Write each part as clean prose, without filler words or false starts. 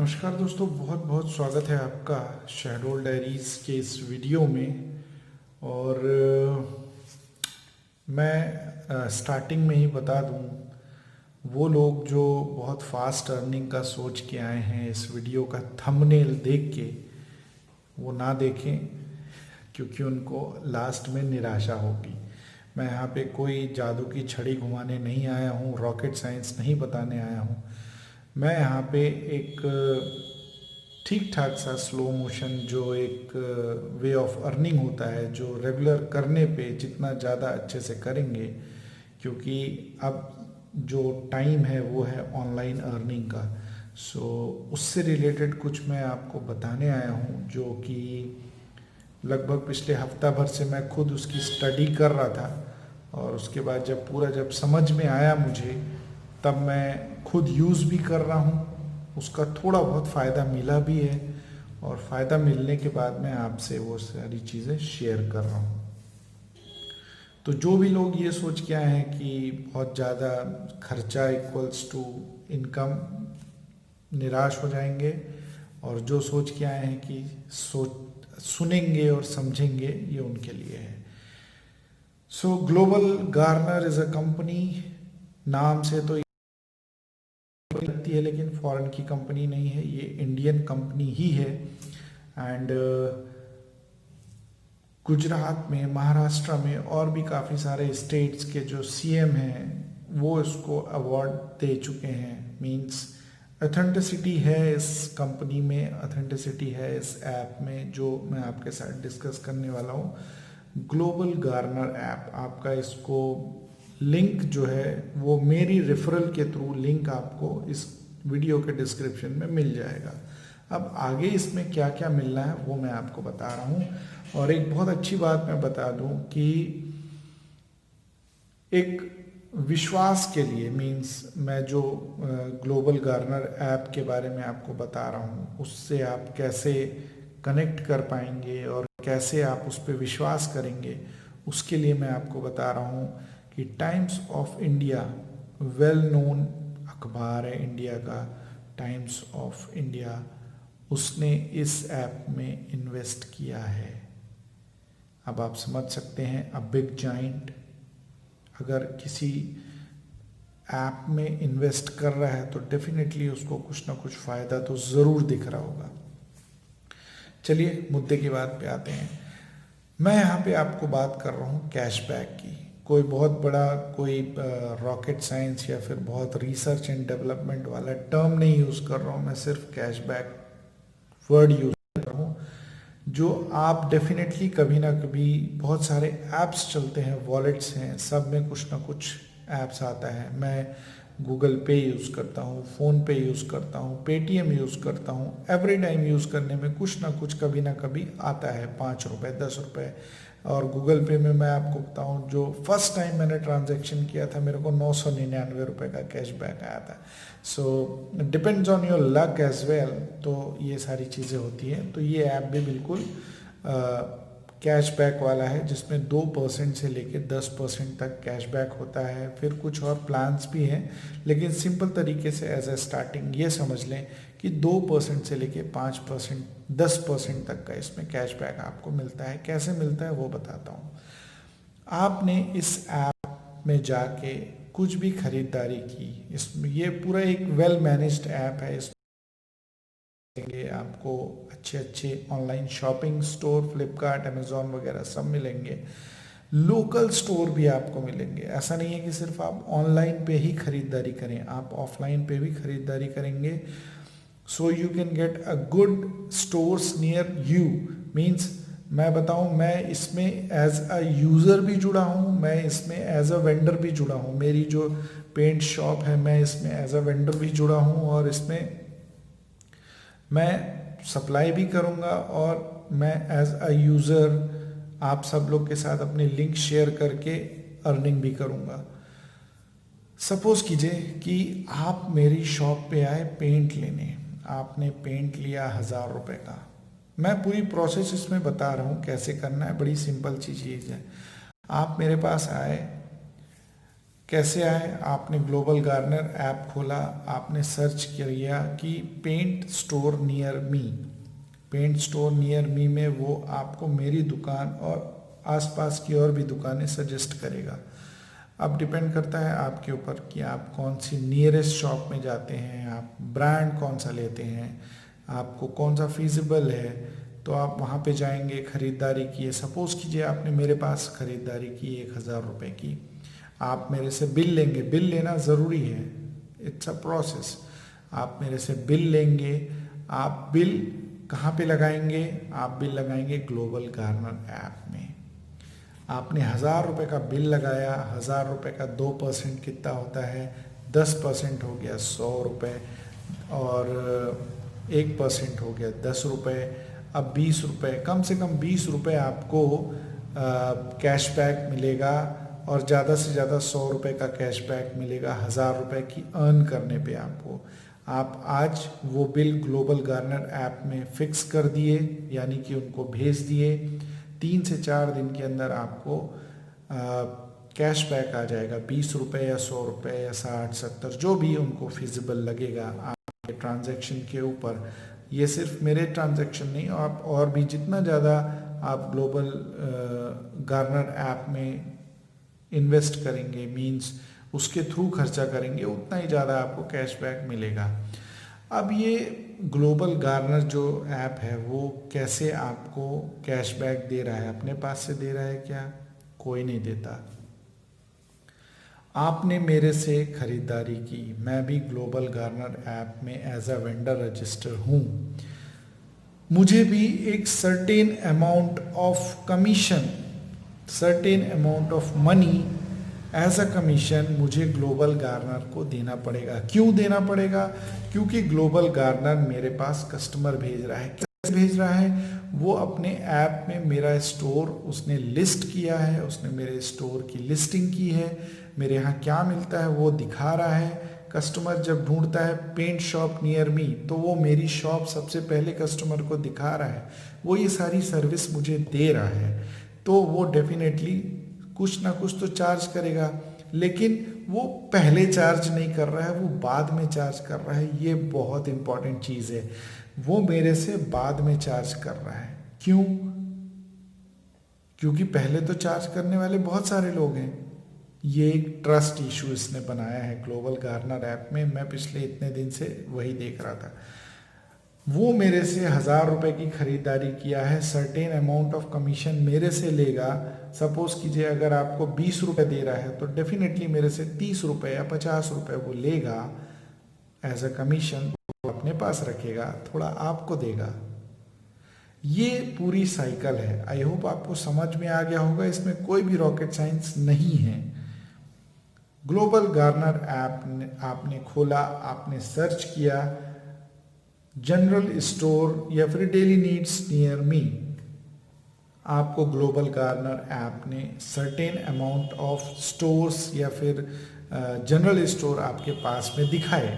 नमस्कार दोस्तों, बहुत बहुत स्वागत है आपका शहडोल डायरीज़ के इस वीडियो में। और मैं स्टार्टिंग में ही बता दूं, वो लोग जो बहुत फास्ट अर्निंग का सोच के आए हैं, इस वीडियो का थंबनेल देख के वो ना देखें, क्योंकि उनको लास्ट में निराशा होगी। मैं यहाँ पे कोई जादू की छड़ी घुमाने नहीं आया हूँ, रॉकेट साइंस नहीं बताने आया हूँ। मैं यहाँ पे एक ठीक ठाक सा स्लो मोशन जो एक वे ऑफ अर्निंग होता है, जो रेगुलर करने पे जितना ज़्यादा अच्छे से करेंगे, क्योंकि अब जो टाइम है वो है ऑनलाइन अर्निंग का। सो उससे रिलेटेड कुछ मैं आपको बताने आया हूँ, जो कि लगभग पिछले हफ्ता भर से मैं खुद उसकी स्टडी कर रहा था। और उसके बाद जब समझ में आया मुझे, तब मैं खुद यूज़ भी कर रहा हूँ। उसका थोड़ा बहुत फ़ायदा मिला भी है, और फ़ायदा मिलने के बाद मैं आपसे वो सारी चीज़ें शेयर कर रहा हूँ। तो जो भी लोग ये सोच के आए हैं कि बहुत ज़्यादा खर्चा इक्वल्स टू इनकम, निराश हो जाएंगे। और जो सोच के आए हैं कि सोच सुनेंगे और समझेंगे, ये उनके लिए है। सो global Garner is a company. नाम से तो लगती है, लेकिन फॉरेन की कंपनी नहीं है, ये इंडियन कंपनी ही है। एंड गुजरात में, महाराष्ट्र में और भी काफ़ी सारे स्टेट्स के जो सीएम हैं वो इसको अवार्ड दे चुके हैं। मींस ऑथेंटिसिटी है इस कंपनी में, ऑथेंटिसिटी है इस ऐप में, जो मैं आपके साथ डिस्कस करने वाला हूँ। ग्लोबल गार्नर ऐप, आपका इसको लिंक जो है वो मेरी रेफरल के थ्रू लिंक आपको इस वीडियो के डिस्क्रिप्शन में मिल जाएगा। अब आगे इसमें क्या क्या मिलना है वो मैं आपको बता रहा हूँ। और एक बहुत अच्छी बात मैं बता दूँ कि एक विश्वास के लिए, मींस मैं जो ग्लोबल गार्नर ऐप के बारे में आपको बता रहा हूँ, उससे आप कैसे कनेक्ट कर पाएंगे और कैसे आप उस पर विश्वास करेंगे, उसके लिए मैं आपको बता रहा हूँ कि times of India, well known अखबार है इंडिया का, टाइम्स ऑफ इंडिया, उसने इस ऐप में इन्वेस्ट किया है। अब आप समझ सकते हैं, अ बिग जाइंट अगर किसी ऐप में इन्वेस्ट कर रहा है तो डेफिनेटली उसको कुछ ना कुछ फ़ायदा तो ज़रूर दिख रहा होगा। चलिए मुद्दे की बात पे आते हैं। मैं यहाँ पे आपको बात कर रहा हूँ कैशबैक की। कोई बहुत बड़ा कोई रॉकेट साइंस या फिर बहुत रिसर्च एंड डेवलपमेंट वाला टर्म नहीं यूज़ कर रहा हूँ, मैं सिर्फ कैशबैक वर्ड यूज़ कर रहा हूँ, जो आप डेफिनेटली कभी ना कभी, बहुत सारे ऐप्स चलते हैं, वॉलेट्स हैं, सब में कुछ ना कुछ ऐप्स आता है। मैं गूगल पे यूज़ करता हूँ, फ़ोन पे यूज़ करता हूँ, पेटीएम यूज़ करता हूँ। एवरी टाइम यूज़ करने में कुछ ना कभी आता है, 5 रुपये, 10 रुपये। और गूगल पे में मैं आपको बताऊँ, जो फर्स्ट टाइम मैंने ट्रांजैक्शन किया था, मेरे को 999 रुपये का कैशबैक आया था। So depends on your luck as well. तो ये सारी चीज़ें होती हैं। तो ये ऐप भी बिल्कुल कैशबैक वाला है, जिसमें 2% से लेके 10% तक कैशबैक होता है। फिर कुछ और प्लान्स भी हैं, लेकिन सिंपल तरीके से एज ए स्टार्टिंग ये समझ लें कि 2% से लेके 5%, 10% तक का इसमें कैशबैक आपको मिलता है। कैसे मिलता है वो बताता हूँ। आपने इस ऐप में जाके कुछ भी खरीदारी की, इसमें ये पूरा एक वेल मैनेज्ड ऐप है। इसमें आपको अच्छे अच्छे online shopping store, Flipkart, Amazon वगैरह सब मिलेंगे। लोकल स्टोर भी आपको मिलेंगे। ऐसा नहीं है कि सिर्फ आप ऑनलाइन पे ही खरीदारी करें, आप ऑफलाइन पे भी खरीदारी करेंगे। So you can get a good stores near you. Means मैं बताऊं, मैं इसमें एज अ यूज़र भी जुड़ा हूं, मैं इसमें एज अ वेंडर भी जुड़ा हूं। मेरी जो पेंट शॉप है, मैं इसमें एज अ वेंडर भी जुड़ा हूं, और इसमें मैं सप्लाई भी करूंगा, और मैं एज अ यूज़र आप सब लोग के साथ अपने लिंक शेयर करके अर्निंग भी करूंगा। सपोज कीजिए कि आप मेरी शॉप पे आए पेंट लेने, आपने पेंट लिया 1000 रुपये का। मैं पूरी प्रोसेस इसमें बता रहा हूँ कैसे करना है, बड़ी सिंपल सी चीज़ है। आप मेरे पास आए, कैसे आए? आपने ग्लोबल गार्नर ऐप खोला, आपने सर्च किया कि paint store near me. Paint store near me में वो आपको मेरी दुकान और आसपास की और भी दुकानें सजेस्ट करेगा। अब डिपेंड करता है आपके ऊपर कि आप कौन सी नियरेस्ट शॉप में जाते हैं, आप ब्रांड कौन सा लेते हैं, आपको कौन सा फीजिबल है, तो आप वहाँ पे जाएंगे, ख़रीदारी किए। सपोज़ कीजिए आपने मेरे पास ख़रीदारी की 1,000 रुपये की, आप मेरे से बिल लेंगे। बिल लेना ज़रूरी है, इट्स अ प्रोसेस। आप मेरे से बिल लेंगे, आप बिल कहाँ पे लगाएंगे? आप बिल लगाएंगे ग्लोबल गार्नर ऐप में। आपने 1,000 रुपये का बिल लगाया, 1,000 रुपये का 2% कितना होता है? 10% हो गया 100 रुपये, और 1% हो गया 10 रुपये। अब 20 रुपये, कम से कम 20 रुपये आपको कैशबैक मिलेगा, और ज़्यादा से ज़्यादा 100 रुपये का कैशबैक मिलेगा 1,000 रुपये की अर्न करने पे आपको। आप आज वो बिल ग्लोबल गार्नर ऐप में फ़िक्स कर दिए, यानी कि उनको भेज दिए, 3 से 4 दिन के अंदर आपको कैशबैक आ जाएगा 20 रुपये या 100 रुपये या 60-70, जो भी उनको फिजिबल लगेगा आपके ट्रांजैक्शन के ऊपर। ये सिर्फ मेरे ट्रांजैक्शन नहीं, आप और भी जितना ज़्यादा आप ग्लोबल गार्नर ऐप में इन्वेस्ट करेंगे, मींस उसके थ्रू खर्चा करेंगे, उतना ही ज़्यादा आपको कैशबैक मिलेगा। अब ये ग्लोबल गार्नर जो ऐप है वो कैसे आपको कैशबैक दे रहा है? अपने पास से दे रहा है क्या? कोई नहीं देता। आपने मेरे से ख़रीदारी की, मैं भी ग्लोबल गार्नर ऐप में एज अ वेंडर रजिस्टर हूँ, मुझे भी एक certain amount of commission, certain amount of money as a commission मुझे ग्लोबल गार्नर को देना पड़ेगा। क्यों देना पड़ेगा? क्योंकि ग्लोबल गार्नर मेरे पास कस्टमर भेज रहा है। कैसे भेज रहा है? वो अपने ऐप में मेरा स्टोर उसने लिस्ट किया है, उसने मेरे स्टोर की लिस्टिंग की है, मेरे यहाँ क्या मिलता है वो दिखा रहा है। कस्टमर जब ढूंढता है पेंट शॉप नियर मी, तो वो मेरी शॉप सबसे पहले कस्टमर को दिखा रहा है। वो ये सारी सर्विस मुझे दे रहा है, तो वो डेफिनेटली कुछ ना कुछ तो चार्ज करेगा, लेकिन वो पहले चार्ज नहीं कर रहा है, वो बाद में चार्ज कर रहा है। ये बहुत इंपॉर्टेंट चीज़ है, वो मेरे से बाद में चार्ज कर रहा है। क्यों? क्योंकि पहले तो चार्ज करने वाले बहुत सारे लोग हैं। ये एक ट्रस्ट इशू इसने बनाया है ग्लोबल गार्नर ऐप में। मैं पिछले इतने दिन से वही देख रहा था। वो मेरे से 1,000 रुपये की खरीदारी किया है, सर्टेन अमाउंट ऑफ कमीशन मेरे से लेगा। सपोज कीजिए अगर आपको 20 रुपये दे रहा है, तो डेफिनेटली मेरे से 30 रुपये या 50 रुपये वो लेगा एज अ कमीशन, अपने पास रखेगा, थोड़ा आपको देगा। ये पूरी साइकिल है। आई होप आपको समझ में आ गया होगा, इसमें कोई भी रॉकेट साइंस नहीं है। ग्लोबल गार्नर ऐप आपने खोला, आपने सर्च किया जनरल स्टोर या फिर डेली नीड्स नियर मी, आपको ग्लोबल गार्नर ऐप ने सर्टेन अमाउंट ऑफ स्टोर्स या फिर जनरल स्टोर आपके पास में दिखाए।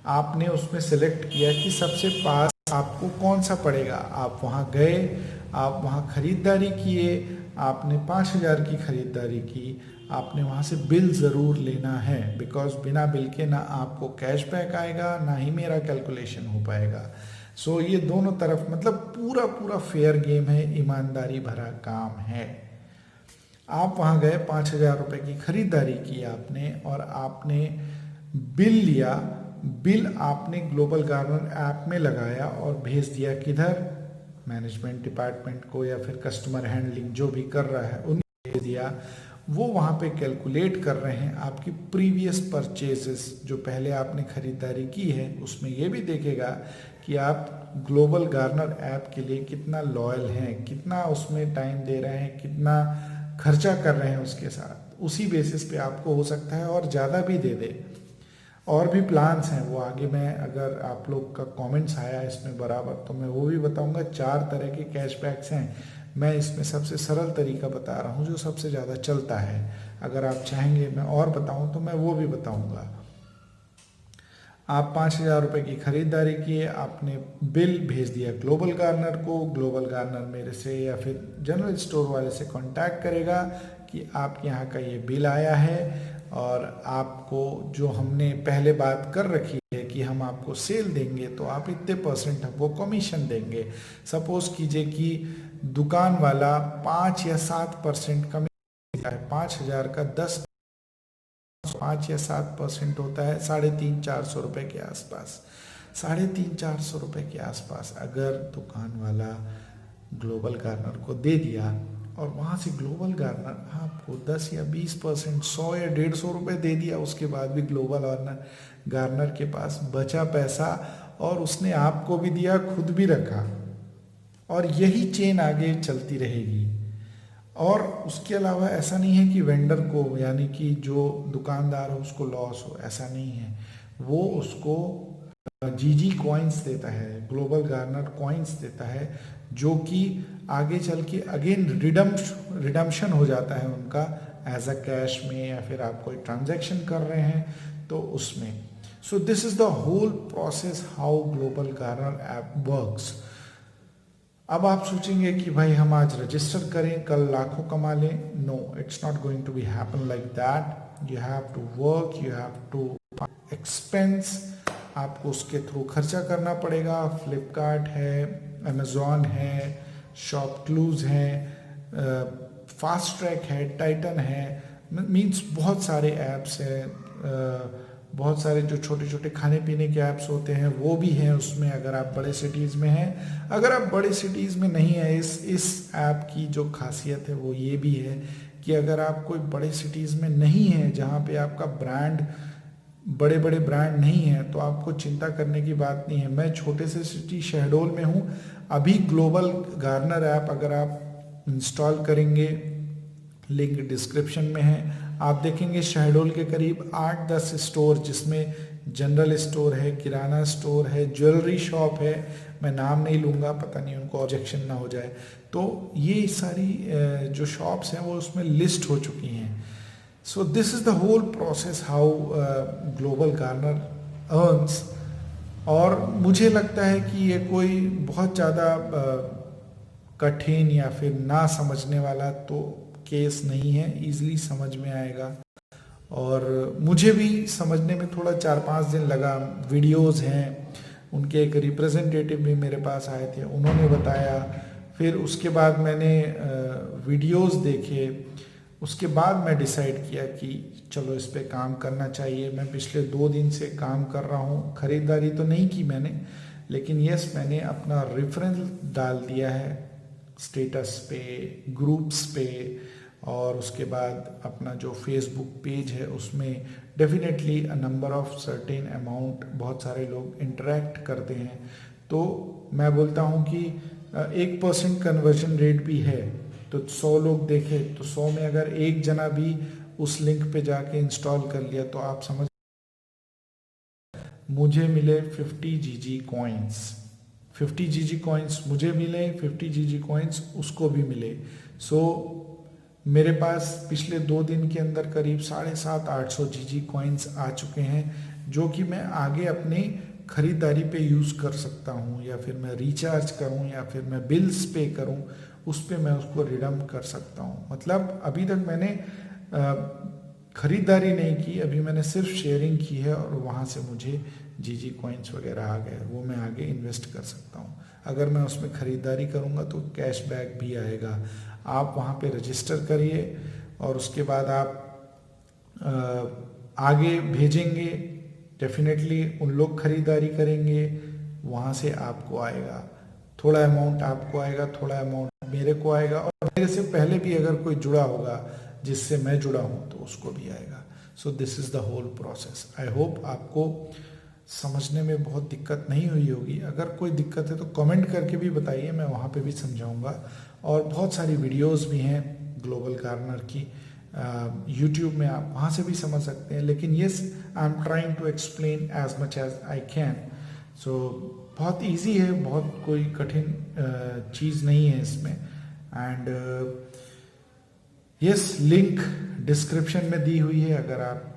आपने उसमें सेलेक्ट किया कि सबसे पास आपको कौन सा पड़ेगा। आप वहाँ गए, आप वहाँ ख़रीदारी किए, आपने 5,000 की ख़रीदारी की। आपने वहाँ से बिल ज़रूर लेना है, बिकॉज बिना बिल के ना आपको कैशबैक आएगा, ना ही मेरा कैलकुलेशन हो पाएगा। सो ये दोनों तरफ मतलब पूरा पूरा फेयर गेम है, ईमानदारी भरा काम है। आप वहाँ गए, 5,000 रुपये की खरीदारी की आपने, और आपने बिल लिया। बिल आपने ग्लोबल गार्नर ऐप में लगाया और भेज दिया किधर? मैनेजमेंट डिपार्टमेंट को या फिर कस्टमर हैंडलिंग जो भी कर रहा है उन्हें भेज दिया। वो वहाँ पे कैलकुलेट कर रहे हैं आपकी प्रीवियस परचेजेस, जो पहले आपने ख़रीदारी की है। उसमें ये भी देखेगा कि आप ग्लोबल गार्नर ऐप के लिए कितना लॉयल हैं, कितना उसमें टाइम दे रहे हैं, कितना खर्चा कर रहे हैं उसके साथ। उसी बेसिस पे आपको हो सकता है और ज़्यादा भी दे दे। और भी प्लान्स हैं, वो आगे मैं, अगर आप लोग का कमेंट्स आया इसमें बराबर, तो मैं वो भी बताऊंगा। 4 तरह के कैशबैक्स हैं। मैं इसमें सबसे सरल तरीका बता रहा हूँ जो सबसे ज़्यादा चलता है। अगर आप चाहेंगे मैं और बताऊँ तो मैं वो भी बताऊँगा। आप 5,000 रुपये की खरीदारी किए, आपने बिल भेज दिया ग्लोबल गार्नर को। ग्लोबल गार्नर मेरे से या फिर जनरल स्टोर वाले से कांटेक्ट करेगा कि आपके यहाँ का ये बिल आया है और आपको जो हमने पहले बात कर रखी है कि हम आपको सेल देंगे तो आप इतने परसेंट हमको कमीशन देंगे। सपोज कीजिए कि दुकान वाला 5 या 7% कमीशन देता है, 5,000 का 10, 5 या 7% होता है 350-400 रुपये के आसपास। 350-400 रुपये के आसपास अगर दुकान वाला ग्लोबल गार्नर को दे दिया और वहाँ से ग्लोबल गार्नर आपको 10 या 20%, 100 या 150 रुपये दे दिया, उसके बाद भी ग्लोबल गार्नर के पास बचा पैसा और उसने आपको भी दिया, खुद भी रखा, और यही चेन आगे चलती रहेगी। और उसके अलावा ऐसा नहीं है कि वेंडर को, यानी कि जो दुकानदार हो उसको लॉस हो, ऐसा नहीं है। वो उसको जीजी कॉइन्स देता है, ग्लोबल गार्नर कॉइन्स देता है, जो कि आगे चल के अगेन रिडम्पशन हो जाता है उनका एज अ कैश में, या फिर आप कोई ट्रांजैक्शन कर रहे हैं तो उसमें। So this is the whole process how Global Garner app works. अब आप सोचेंगे कि भाई हम आज रजिस्टर करें कल लाखों कमा लें। No, it's not going to be happen like that. You have to work, you have to expense, आपको उसके थ्रू खर्चा करना पड़ेगा। फ्लिपकार्ट है, अमेजोन है, शॉपक्लूज है, फास्ट ट्रैक है, टाइटन है, मीन्स बहुत सारे ऐप्स हैं। बहुत सारे जो छोटे छोटे खाने पीने के ऐप्स होते हैं वो भी हैं उसमें, अगर आप बड़े सिटीज़ में हैं। अगर आप बड़े सिटीज़ में नहीं है, इस ऐप की जो खासियत है वो ये भी है कि अगर आप कोई बड़े सिटीज़ में नहीं है, जहाँ पे आपका ब्रांड, बड़े बड़े ब्रांड नहीं है, तो आपको चिंता करने की बात नहीं है। मैं छोटे से सिटी शहडोल में हूँ। अभी ग्लोबल गार्नर ऐप अगर आप इंस्टॉल करेंगे, लिंक डिस्क्रिप्शन में है, आप देखेंगे शहडोल के करीब 8-10 स्टोर, जिसमें जनरल स्टोर है, किराना स्टोर है, ज्वेलरी शॉप है, मैं नाम नहीं लूँगा, पता नहीं उनको ऑब्जेक्शन ना हो जाए। तो ये सारी जो शॉप्स हैं वो उसमें लिस्ट हो चुकी हैं। So this is the whole process how Global Garner earns. और मुझे लगता है कि ये कोई बहुत ज़्यादा कठिन या फिर ना समझने वाला तो केस नहीं है, ईजिली समझ में आएगा। और मुझे भी समझने में थोड़ा 4-5 दिन लगा। वीडियोस हैं, उनके एक रिप्रेजेंटेटिव भी मेरे पास आए थे, उन्होंने बताया। फिर उसके बाद मैंने वीडियोस देखे, उसके बाद मैं डिसाइड किया कि चलो इस पे काम करना चाहिए। मैं पिछले 2 दिन से काम कर रहा हूँ। ख़रीदारी तो नहीं की मैंने, लेकिन यस, मैंने अपना रेफरेंस डाल दिया है स्टेटस पे, ग्रुप्स पे, और उसके बाद अपना जो फेसबुक पेज है उसमें definitely a number of certain amount, बहुत सारे लोग इंटरेक्ट करते हैं। तो मैं बोलता हूँ कि 1% कन्वर्जन रेट भी है, तो 100 लोग देखे तो 100 में अगर एक जना भी उस लिंक पे जाके इंस्टॉल कर लिया तो आप समझ, मुझे मिले 50 जीजी कॉइन्स। 50 जीजी कॉइन्स मुझे मिले, 50 जीजी कॉइन्स उसको भी मिले। सो मेरे पास पिछले 2 दिन के अंदर करीब 750-800 जीजी कॉइन्स आ चुके हैं, जो कि मैं आगे अपनी खरीदारी पे यूज़ कर सकता हूँ, या फिर मैं रिचार्ज करूँ, या फिर मैं बिल्स पे करूँ, उस पे मैं उसको रिडम कर सकता हूँ। मतलब अभी तक मैंने खरीदारी नहीं की, अभी मैंने सिर्फ शेयरिंग की है, और वहाँ से मुझे जीजी कॉइन्स वगैरह आ गए, वो मैं आगे इन्वेस्ट कर सकता हूँ। अगर मैं उसमें ख़रीदारी करूँगा तो कैशबैक भी आएगा। आप वहाँ पे रजिस्टर करिए और उसके बाद आप आगे भेजेंगे, डेफिनेटली उन लोग खरीदारी करेंगे, वहाँ से आपको आएगा। थोड़ा अमाउंट आपको आएगा, थोड़ा अमाउंट मेरे को आएगा, और मेरे से पहले भी अगर कोई जुड़ा होगा जिससे मैं जुड़ा हूँ तो उसको भी आएगा। So this is the whole process. I hope आपको समझने में बहुत दिक्कत नहीं हुई होगी। अगर कोई दिक्कत है तो कमेंट करके भी बताइए, मैं वहाँ पे भी समझाऊंगा। और बहुत सारी वीडियोस भी हैं ग्लोबल गार्नर की, यूट्यूब में, आप वहाँ से भी समझ सकते हैं। लेकिन yes, I am trying to explain as much as I can. So बहुत इजी है, बहुत कोई कठिन चीज़ नहीं है इसमें। एंड यस, लिंक डिस्क्रिप्शन में दी हुई है। अगर आप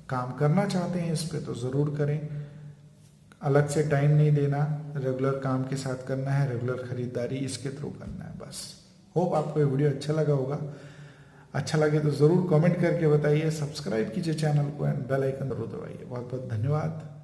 काम करना चाहते हैं इस पे तो ज़रूर करें। अलग से टाइम नहीं देना, रेगुलर काम के साथ करना है, रेगुलर खरीदारी इसके थ्रू करना है बस। होप आपको ये वीडियो अच्छा लगा होगा। अच्छा लगे तो ज़रूर कमेंट करके बताइए, सब्सक्राइब कीजिए चैनल को एंड बेल आइकन जरूर दबाइए। बहुत बहुत धन्यवाद।